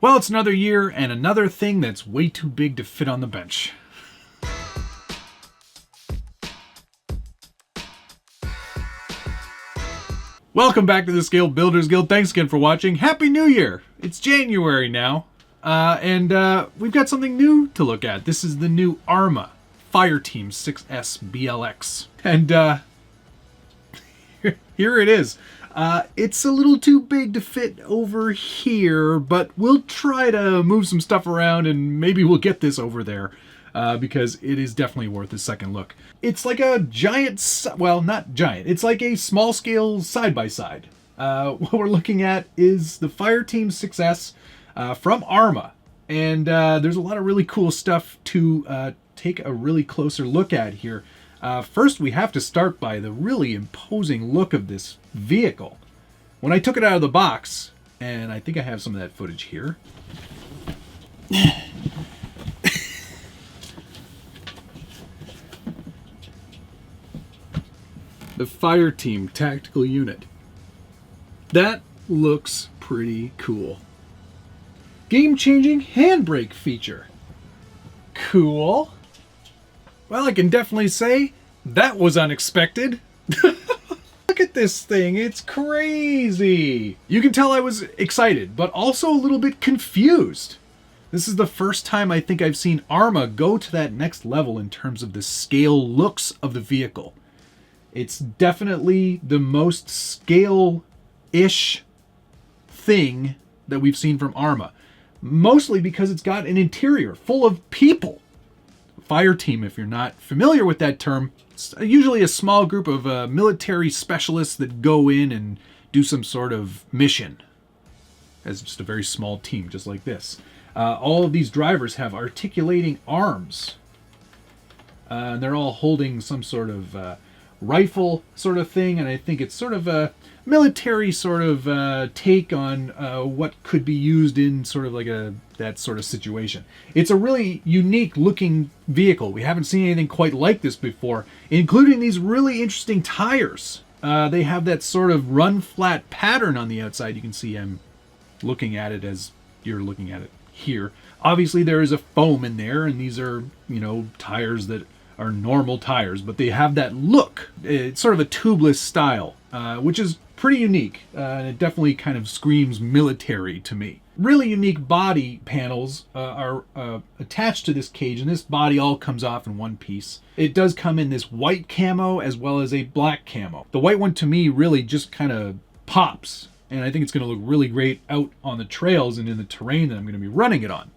Well, it's another year and another thing that's way too big to fit on the bench. Welcome back to the Scale Builders Guild. Thanks again for watching. Happy New Year! It's January now, and we've got something new to look at. This is the new ARRMA Fireteam 6S BLX. And here it is. It's a little too big to fit over here, but we'll try to move some stuff around and maybe we'll get this over there because it is definitely worth a second look. It's like a giant, well, not giant, it's like a small scale side-by-side. What we're looking at is the Fireteam 6S from ARRMA. And there's a lot of really cool stuff to take a really closer look at here. First, we have to start by the really imposing look of this vehicle. When I took it out of the box, and I think I have some of that footage here. The Fireteam Tactical Unit. That looks pretty cool. Game-changing handbrake feature. Cool. Well, I can definitely say that was unexpected. Look at this thing, it's crazy. You can tell I was excited, but also a little bit confused. This is the first time I think I've seen ARRMA go to that next level in terms of the scale looks of the vehicle. It's definitely the most scale-ish thing that we've seen from ARRMA. Mostly because it's got an interior full of people. Fireteam, if you're not familiar with that term, it's usually a small group of military specialists that go in and do some sort of mission as just a very small team, just like this. All of these drivers have articulating arms. They're all holding some sort of rifle sort of thing, and I think it's sort of a military sort of take on what could be used in sort of like that sort of situation. It's a really unique looking vehicle. We haven't seen anything quite like this before, including these really interesting tires. They have that sort of run flat pattern on the outside. You can see I'm looking at it as you're looking at it here. Obviously there is a foam in there, and these are, you know, tires that are normal tires, but they have that look. It's sort of a tubeless style, which is pretty unique, and it definitely kind of screams military to me. Really unique body panels are attached to this cage, and this body all comes off in one piece. It does come in this white camo as well as a black camo. The white one to me really just kind of pops, and I think it's going to look really great out on the trails and in the terrain that I'm going to be running it on.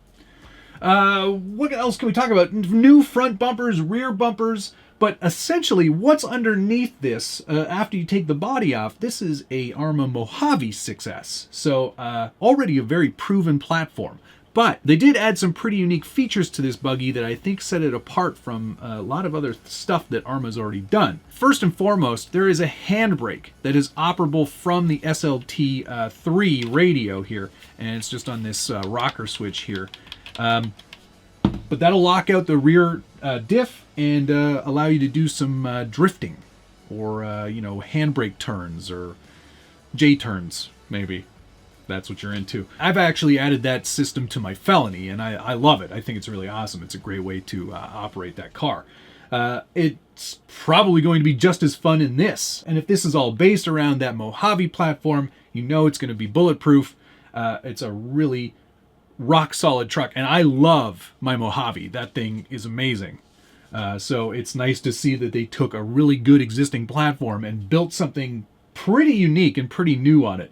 What else can we talk about? New front bumpers, rear bumpers, but essentially what's underneath this, after you take the body off, this is a ARRMA Mojave 6S. So already a very proven platform. But they did add some pretty unique features to this buggy that I think set it apart from a lot of other stuff that ARRMA's already done. First and foremost, there is a handbrake that is operable from the SLT3 radio here, and it's just on this rocker switch here. But that'll lock out the rear diff and allow you to do some drifting or, you know, handbrake turns or J-turns, maybe. That's what you're into. I've actually added that system to my Felony, and I love it. I think it's really awesome. It's a great way to operate that car. It's probably going to be just as fun in this. And if this is all based around that Mojave platform, you know it's going to be bulletproof. It's a really rock solid truck, and I love my Mojave. That thing is amazing. So it's nice to see that they took a really good existing platform and built something pretty unique and pretty new on it.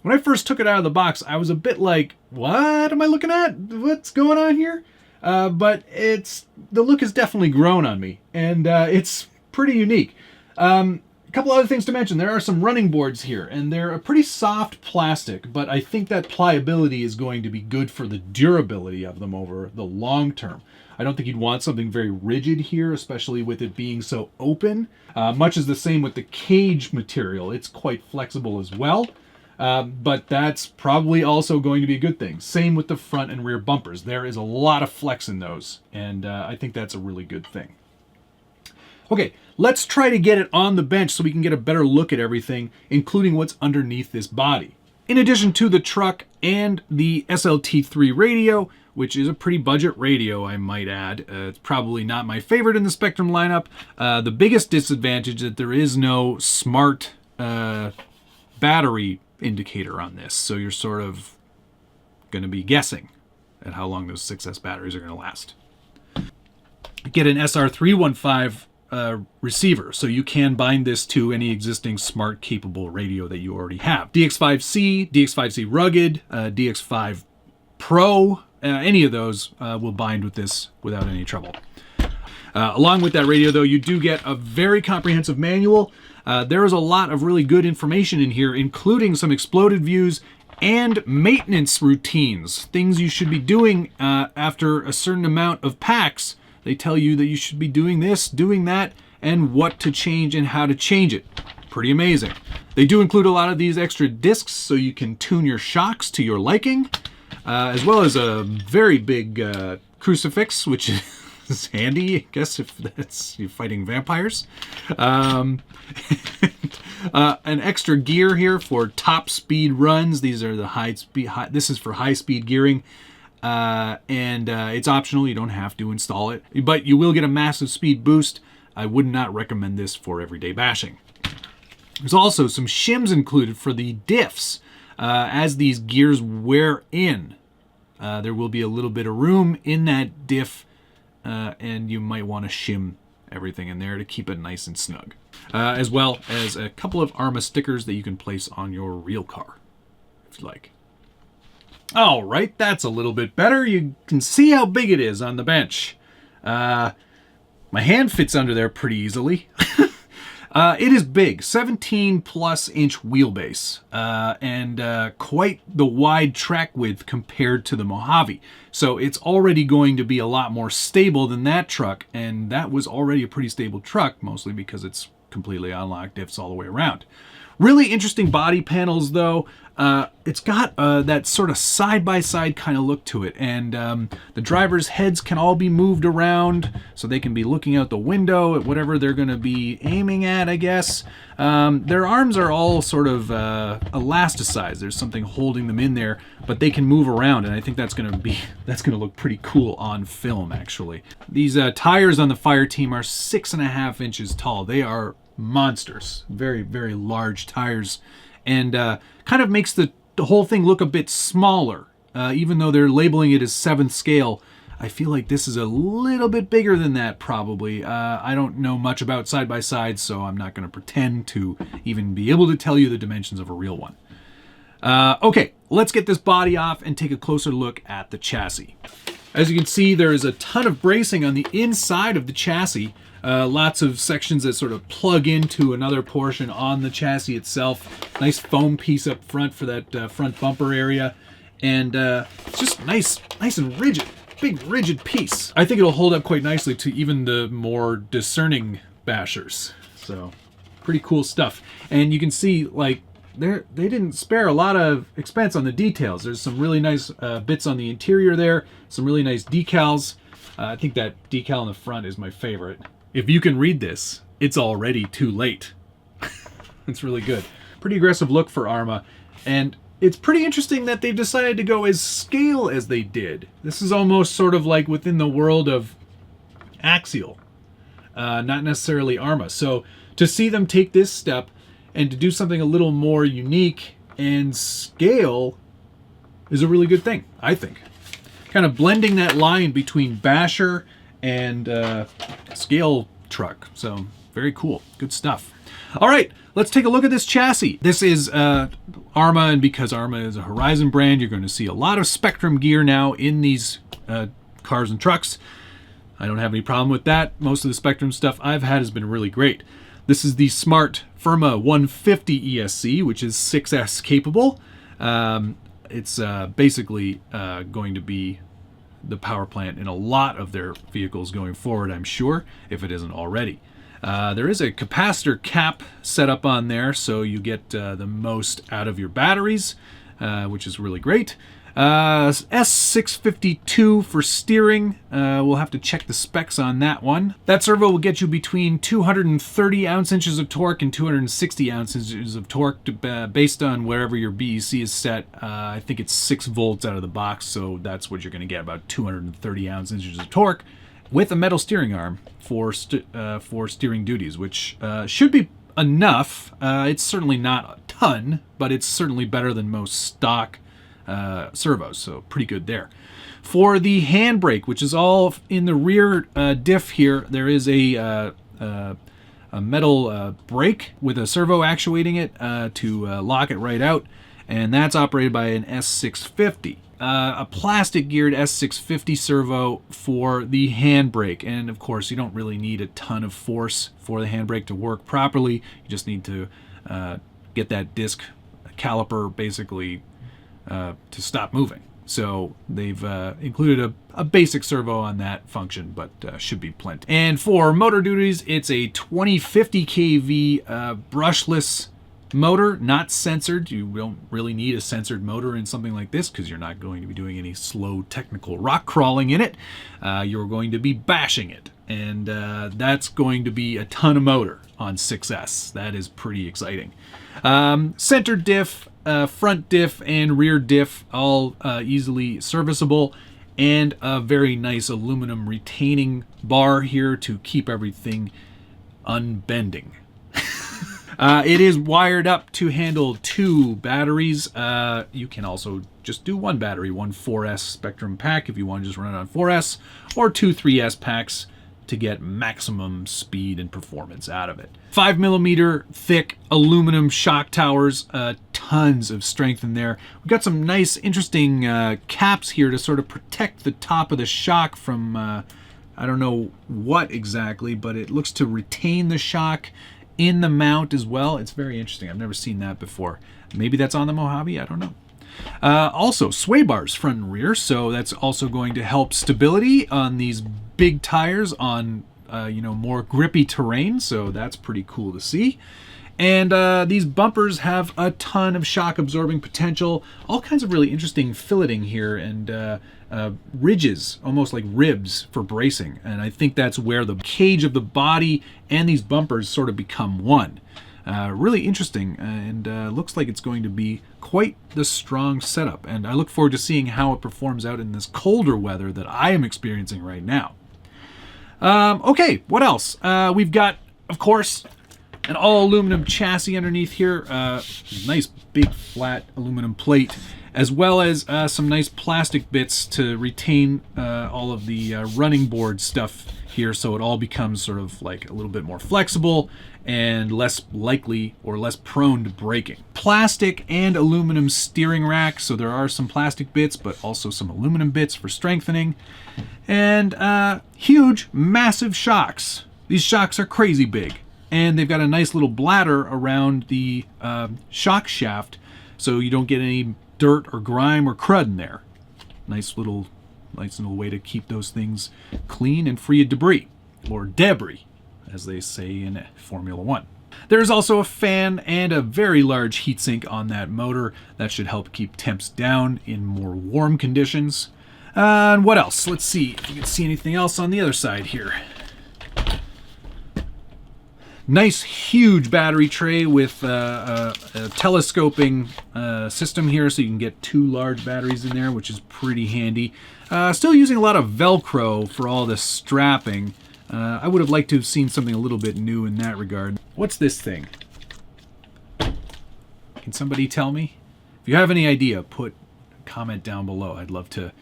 When I first took it out of the box, I was a bit like, what am I looking at? What's going on here? But the look has definitely grown on me, and it's pretty unique. A couple other things to mention. There are some running boards here, and they're a pretty soft plastic, but I think that pliability is going to be good for the durability of them over the long term. I don't think you'd want something very rigid here, especially with it being so open. Much is the same with the cage material. It's quite flexible as well. But that's probably also going to be a good thing. Same with the front and rear bumpers. There is a lot of flex in those, and I think that's a really good thing. Okay, let's try to get it on the bench so we can get a better look at everything, including what's underneath this body. In addition to the truck and the SLT3 radio, which is a pretty budget radio, I might add. It's probably not my favorite in the Spektrum lineup. The biggest disadvantage is that there is no smart battery indicator on this, so you're sort of going to be guessing at how long those 6S batteries are going to last. Get an SR315 receiver, so you can bind this to any existing smart capable radio that you already have. DX5C, DX5C Rugged, DX5 Pro, any of those will bind with this without any trouble. Along with that radio, though, you do get a very comprehensive manual. There is a lot of really good information in here, including some exploded views and maintenance routines, things you should be doing after a certain amount of packs. They tell you that you should be doing this, doing that, and what to change and how to change it. Pretty amazing. They do include a lot of these extra discs so you can tune your shocks to your liking, as well as a very big crucifix, which is handy, I guess, if that's you're fighting vampires. An extra gear here for top speed runs. These are the this is for high speed gearing. And it's optional. You don't have to install it, but you will get a massive speed boost. I would not recommend this for everyday bashing. There's also some shims included for the diffs. As these gears wear in, there will be a little bit of room in that diff, and you might want to shim everything in there to keep it nice and snug. As well as a couple of ARRMA stickers that you can place on your real car, if you like. All right, that's a little bit better. You can see how big it is on the bench. My hand fits under there pretty easily. It is big, 17 plus inch wheelbase, and quite the wide track width compared to the Mojave. So it's already going to be a lot more stable than that truck, and that was already a pretty stable truck, mostly because it's completely unlocked diffs all the way around. Really interesting body panels, though. It's got that sort of side-by-side kind of look to it, and the drivers' heads can all be moved around, so they can be looking out the window at whatever they're going to be aiming at, I guess. Their arms are all sort of elasticized. There's something holding them in there, but they can move around, and I think that's going to look pretty cool on film, actually. These tires on the Fireteam are 6.5 inches tall. They are monsters, very, very large tires, and kind of makes the whole thing look a bit smaller. Even though they're labeling it as 7th scale, I feel like this is a little bit bigger than that, probably. I don't know much about side-by-sides, so I'm not going to pretend to even be able to tell you the dimensions of a real one. Okay, let's get this body off and take a closer look at the chassis. As you can see, there is a ton of bracing on the inside of the chassis. Lots of sections that sort of plug into another portion on the chassis itself. Nice foam piece up front for that front bumper area. And it's just nice and rigid. Big rigid piece. I think it'll hold up quite nicely to even the more discerning bashers. So pretty cool stuff. And you can see, like, they didn't spare a lot of expense on the details. There's some really nice bits on the interior there. Some really nice decals. I think that decal on the front is my favorite. If you can read this, it's already too late. It's really good. Pretty aggressive look for ARRMA. And it's pretty interesting that they've decided to go as scale as they did. This is almost sort of like within the world of Axial, not necessarily ARRMA. So to see them take this step and to do something a little more unique and scale is a really good thing, I think. Kind of blending that line between basher and scale truck. So very cool. Good stuff. All right, let's take a look at this chassis. This is ARRMA, and because ARRMA is a Horizon brand, you're going to see a lot of Spektrum gear now in these cars and trucks. I don't have any problem with that. Most of the Spektrum stuff I've had has been really great. This is the Smart Firma 150 ESC, which is 6S capable. It's basically going to be the power plant in a lot of their vehicles going forward, I'm sure, if it isn't already. There is a capacitor cap set up on there, so you get the most out of your batteries, which is really great. S652 for steering. We'll have to check the specs on that one. That servo will get you between 230 ounce-inches of torque and 260 ounce-inches of torque based on wherever your BEC is set. I think it's 6 volts out of the box, so that's what you're going to get, about 230 ounce-inches of torque with a metal steering arm for steering duties, which should be enough. It's certainly not a ton, but it's certainly better than most stock servos, so pretty good there. For the handbrake, which is all in the rear diff here, there is a metal brake with a servo actuating it to lock it right out, and that's operated by an S650. A plastic geared S650 servo for the handbrake, and of course you don't really need a ton of force for the handbrake to work properly. You just need to get that disc caliper basically to stop moving. So they've included a basic servo on that function, but should be plenty. And for motor duties, it's a 2050 kV brushless motor, not censored. You don't really need a censored motor in something like this because you're not going to be doing any slow technical rock crawling in it. You're going to be bashing it, and that's going to be a ton of motor on 6S. That is pretty exciting. Center diff, front diff, and rear diff, all easily serviceable, and a very nice aluminum retaining bar here to keep everything unbending. It is wired up to handle 2 batteries. You can also just do 1 battery, 1 4S Spectrum pack if you want to just run it on 4S, or 2 3S packs to get maximum speed and performance out of it. 5mm thick aluminum shock towers, tons of strength in there. We've got some nice, interesting caps here to sort of protect the top of the shock from, I don't know what exactly, but it looks to retain the shock in the mount as well. It's very interesting. I've never seen that before. Maybe that's on the Mojave, I don't know. Also, sway bars front and rear, so that's also going to help stability on these big tires on more grippy terrain, so that's pretty cool to see. And these bumpers have a ton of shock absorbing potential, all kinds of really interesting filleting here, and ridges, almost like ribs for bracing. And I think that's where the cage of the body and these bumpers sort of become one. Really interesting, and looks like it's going to be quite the strong setup. And I look forward to seeing how it performs out in this colder weather that I am experiencing right now. Okay, what else? We've got, of course, an all aluminum chassis underneath here. Nice big flat aluminum plate, as well as some nice plastic bits to retain all of the running board stuff here, so it all becomes sort of like a little bit more flexible and less likely or less prone to breaking. Plastic and aluminum steering rack, so there are some plastic bits but also some aluminum bits for strengthening. And huge, massive shocks. These shocks are crazy big, and they've got a nice little bladder around the shock shaft so you don't get any dirt or grime or crud in there. Nice little way to keep those things clean and free of debris, or debris, as they say in Formula One. There's also a fan and a very large heatsink on that motor. That should help keep temps down in more warm conditions. And what else? Let's see if you can see anything else on the other side here. Nice huge battery tray with a telescoping system here, so you can get 2 large batteries in there, which is pretty handy. Still using a lot of Velcro for all this strapping. I would have liked to have seen something a little bit new in that regard. What's this thing? Can somebody tell me? If you have any idea, put a comment down below. I'd love to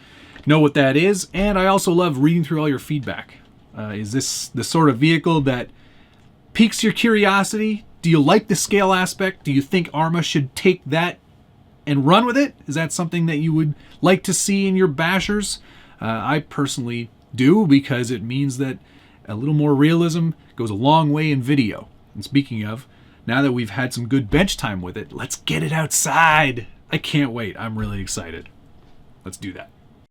know what that is. And I also love reading through all your feedback. Is this the sort of vehicle that piques your curiosity? Do you like the scale aspect? Do you think ARRMA should take that and run with it? Is that something that you would like to see in your bashers? I personally do, because it means that a little more realism goes a long way in video. And speaking of, now that we've had some good bench time with it, let's get it outside. I can't wait. I'm really excited. Let's do that.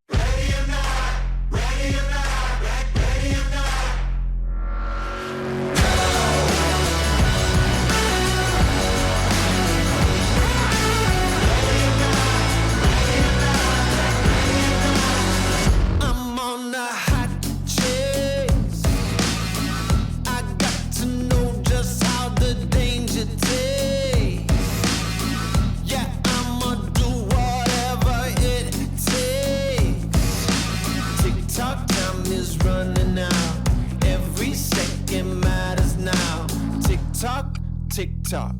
Ready or not, ready or not, ready or not. tick tock.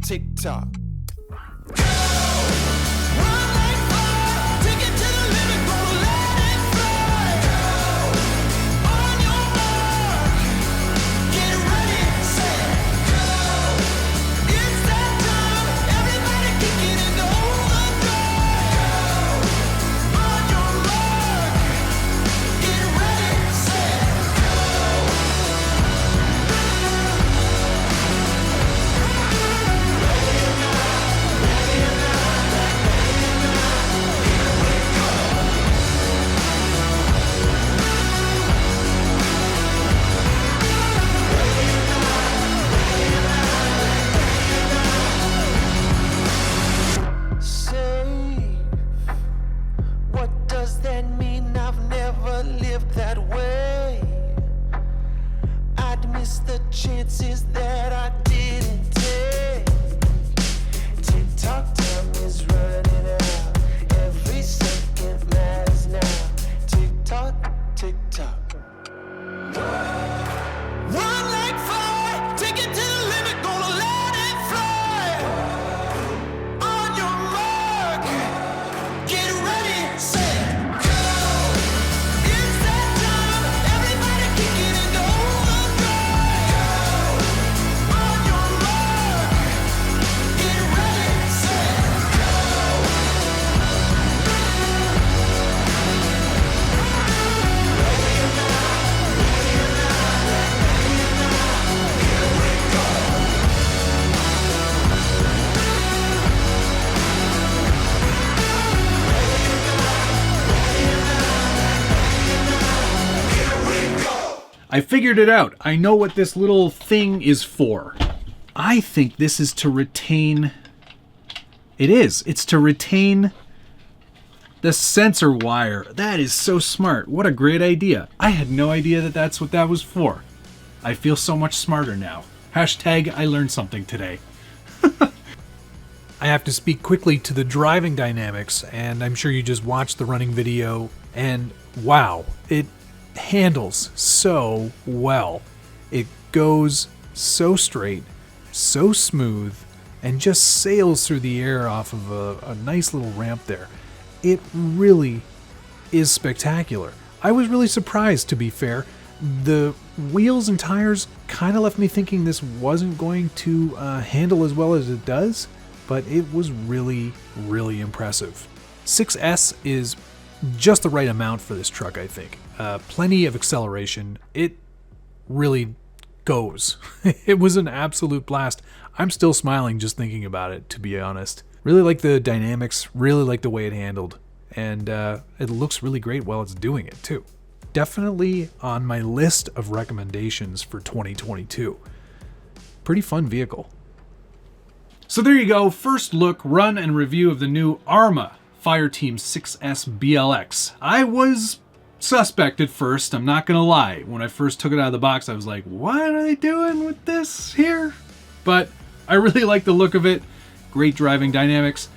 Tick tock. Chances that I didn't take. Tick-tock, time is running out. Every second matters now. Tick-tock, tick-tock. Run like fire, take it to the limit, gonna let it fly. On your mark, get ready, set, go. It's that time, everybody kick it and go. I figured it out. I know what this little thing is for. I think this is to retain... It is. It's to retain the sensor wire. That is so smart. What a great idea. I had no idea that that's what that was for. I feel so much smarter now. Hashtag I learned something today. I have to speak quickly to the driving dynamics, and I'm sure you just watched the running video, and wow, it handles so well. It goes so straight, so smooth, and just sails through the air off of a nice little ramp there. It really is spectacular. I was really surprised, to be fair. The wheels and tires kind of left me thinking this wasn't going to handle as well as it does, but it was really, really impressive. 6S is just the right amount for this truck, I think. Plenty of acceleration. It really goes. It was an absolute blast. I'm still smiling just thinking about it, to be honest. Really like the dynamics, really like the way it handled, and it looks really great while it's doing it too. Definitely on my list of recommendations for 2022. Pretty fun vehicle. So there you go, first look, run, and review of the new ARRMA Fireteam 6S BLX. I was suspect at first, I'm not gonna lie. When I first took it out of the box, I was like, what are they doing with this here? But I really like the look of it, great driving dynamics,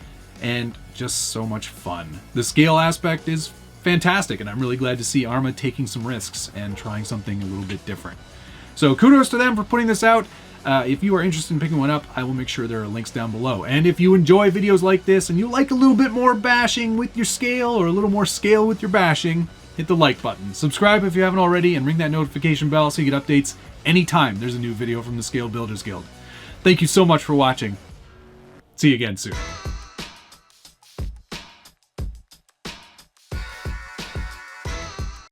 and just so much fun. The scale aspect is fantastic, and I'm really glad to see ARRMA taking some risks and trying something a little bit different. So kudos to them for putting this out. If you are interested in picking one up, I will make sure there are links down below. And if you enjoy videos like this and you like a little bit more bashing with your scale or a little more scale with your bashing, hit the like button. Subscribe if you haven't already, and ring that notification bell so you get updates anytime there's a new video from the Scale Builders Guild. Thank you so much for watching. See you again soon.